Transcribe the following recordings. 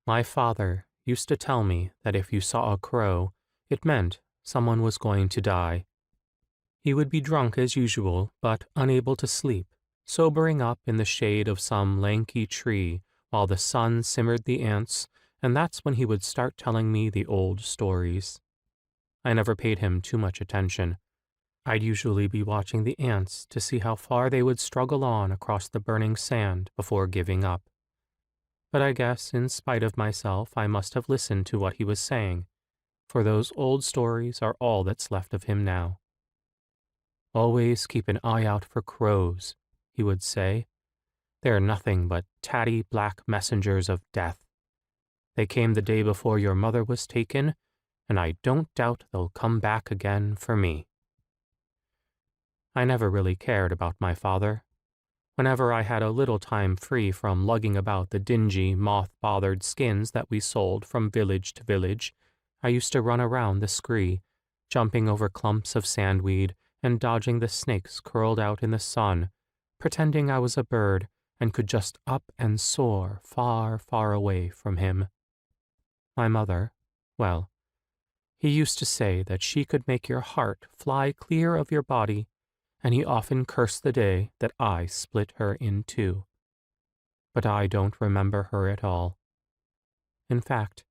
My father used to tell me that if you saw a crow, it meant someone was going to die. He would be drunk as usual, but unable to sleep, sobering up in the shade of some lanky tree while the sun simmered the ants, and that's when he would start telling me the old stories. I never paid him too much attention. I'd usually be watching the ants to see how far they would struggle on across the burning sand before giving up. But I guess, in spite of myself, I must have listened to what he was saying, for those old stories are all that's left of him now. Always keep an eye out for crows, he would say. They're nothing but tatty black messengers of death. They came the day before your mother was taken, and I don't doubt they'll come back again for me. I never really cared about my father. Whenever I had a little time free from lugging about the dingy, moth-bothered skins that we sold from village to village, I used to run around the scree, jumping over clumps of sandweed and dodging the snakes curled out in the sun, pretending I was a bird and could just up and soar far, far away from him. My mother, well, he used to say that she could make your heart fly clear of your body, and he often cursed the day that I split her in two. But I don't remember her at all. In fact,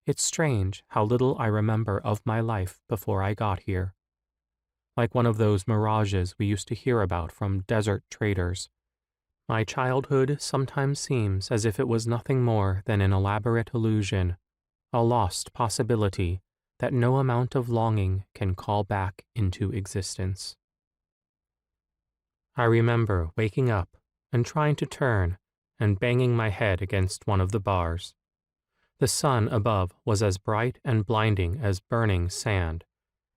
it's strange how little I remember of my life before I got here. Like one of those mirages we used to hear about from desert traders, my childhood sometimes seems as if it was nothing more than an elaborate illusion, a lost possibility that no amount of longing can call back into existence. I remember waking up and trying to turn and banging my head against one of the bars. The sun above was as bright and blinding as burning sand,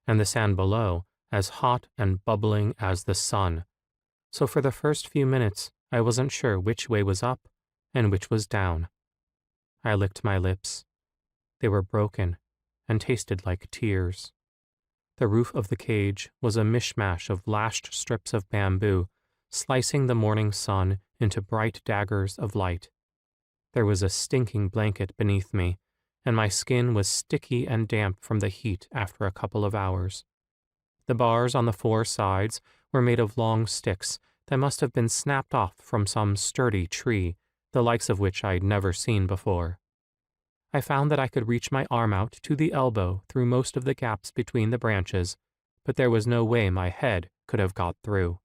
and the sand below as hot and bubbling as the sun. So for the first few minutes, I wasn't sure which way was up and which was down. I licked my lips. They were broken and tasted like tears. The roof of the cage was a mishmash of lashed strips of bamboo, slicing the morning sun into bright daggers of light. There was a stinking blanket beneath me, and my skin was sticky and damp from the heat after a couple of hours. The bars on the four sides were made of long sticks that must have been snapped off from some sturdy tree, the likes of which I'd never seen before. I found that I could reach my arm out to the elbow through most of the gaps between the branches, but there was no way my head could have got through.